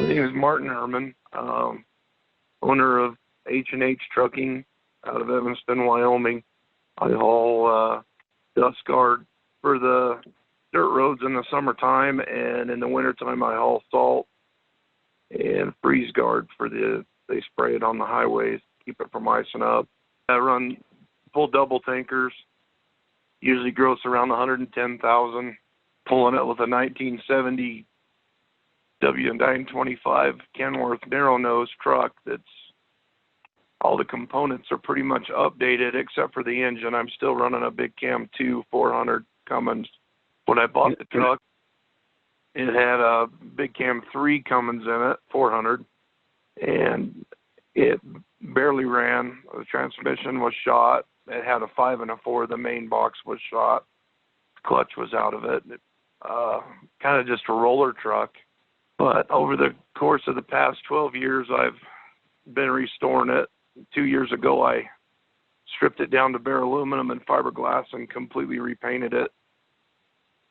My name is Martin Herman, owner of H&H Trucking out of Evanston, Wyoming. I haul dust guard for the dirt roads in the summertime, and in the wintertime I haul salt and freeze guard they spray it on the highways, keep it from icing up. I run full double tankers, usually gross around 110,000, pulling it with a 1970 W925 Kenworth narrow nose truck. That's all the components are pretty much updated except for the engine. I'm still running a Big Cam 2 400 Cummins. When I bought the truck, it had a Big Cam 3 Cummins in it, 400, and it barely ran. The transmission was shot. It had a 5 and a 4. The main box was shot. The clutch was out of it. Kind of just a roller truck. But over the course of the past 12 years, I've been restoring it. 2 years ago, I stripped it down to bare aluminum and fiberglass and completely repainted it.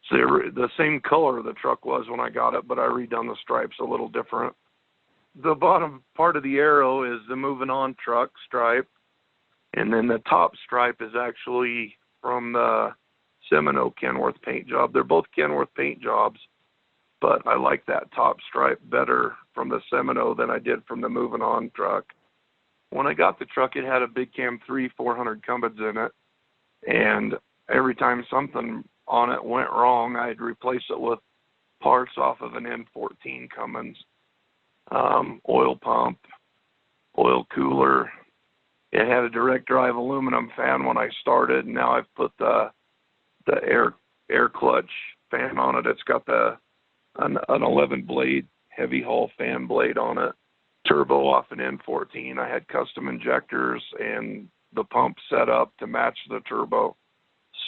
So the same color the truck was when I got it, but I redone the stripes a little different. The bottom part of the arrow is the moving on truck stripe, and then the top stripe is actually from the Seminole Kenworth paint job. They're both Kenworth paint jobs, but I like that top stripe better from the Seminole than I did from the moving on truck. When I got the truck, it had a Big Cam 3 400 Cummins in it, and every time something on it went wrong, I'd replace it with parts off of an N14 Cummins, oil pump, oil cooler. It had a direct drive aluminum fan when I started, and now I've put the air clutch fan on it. It's got an 11 blade heavy haul fan blade on it. Turbo off an N14. I had custom injectors and the pump set up to match the turbo.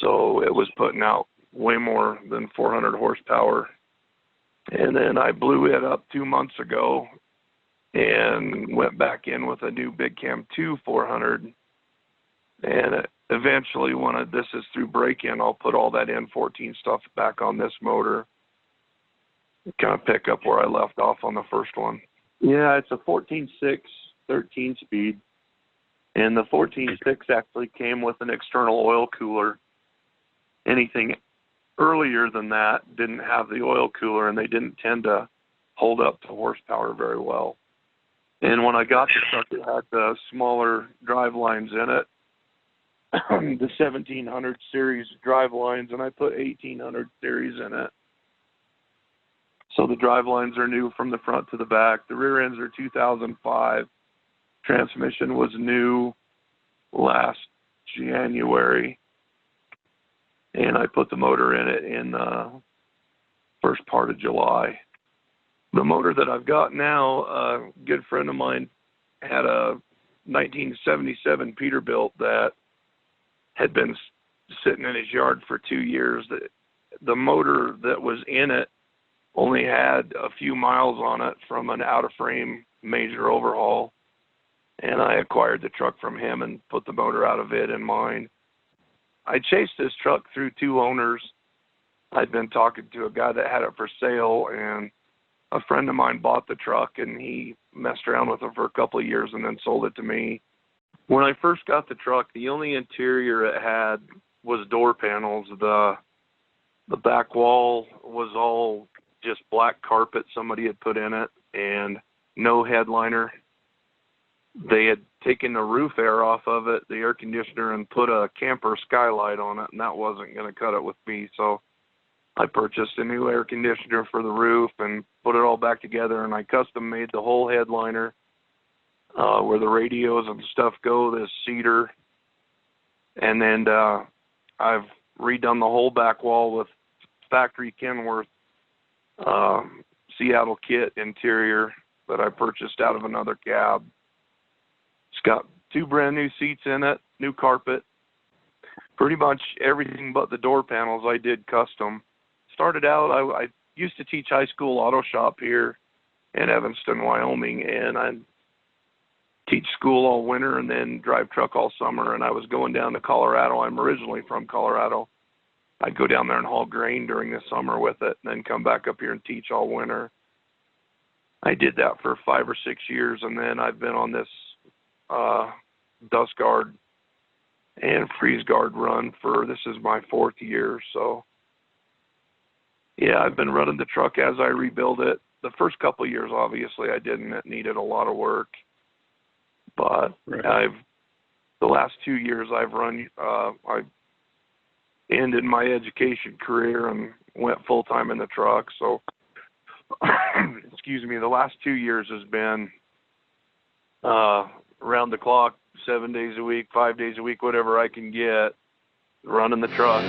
So it was putting out way more than 400 horsepower. And then I blew it up 2 months ago and went back in with a new Big Cam 2 400. And eventually, when this is through break-in, I'll put all that N14 stuff back on this motor. Kind of pick up where I left off on the first one. Yeah, it's a 14.6 13-speed. And the 14.6 actually came with an external oil cooler. Anything earlier than that didn't have the oil cooler, and they didn't tend to hold up to horsepower very well. And when I got the truck, it had the smaller drive lines in it, the 1700 series drive lines, and I put 1800 series in it. So the drive lines are new from the front to the back. The rear ends are 2005. Transmission was new last January. And I put the motor in it in the first part of July. The motor that I've got now, a good friend of mine had a 1977 Peterbilt that had been sitting in his yard for 2 years. The motor that was in it only had a few miles on it from an out-of-frame major overhaul. And I acquired the truck from him and put the motor out of it in mine. I chased this truck through 2 owners. I'd been talking to a guy that had it for sale, and a friend of mine bought the truck, and he messed around with it for a couple of years and then sold it to me. When I first got the truck, the only interior it had was door panels. The back wall was all just black carpet somebody had put in it and no headliner. They had taken the roof air off of it, the air conditioner, and put a camper skylight on it, and that wasn't going to cut it with me. So I purchased a new air conditioner for the roof and put it all back together, and I custom made the whole headliner where the radios and stuff go, this cedar. And then I've redone the whole back wall with factory Kenworth Seattle kit interior that I purchased out of another cab. It's got 2 brand new seats in it, new carpet. Pretty much everything but the door panels I did custom. Started out, I used to teach high school auto shop here in Evanston, Wyoming, and I teach school all winter and then drive truck all summer. And I was going down to Colorado. I'm originally from Colorado. I'd go down there and haul grain during the summer with it and then come back up here and teach all winter. I did that for 5 or 6 years, and then I've been on this dust guard and freeze guard run this is my 4th year. So yeah, I've been running the truck as I rebuild it. The first couple of years, obviously, I didn't. It needed a lot of work. But right. the last 2 years I've run, I ended my education career and went full-time in the truck. So, excuse me, the last 2 years has been around the clock, 7 days a week, 5 days a week, whatever I can get, running the truck.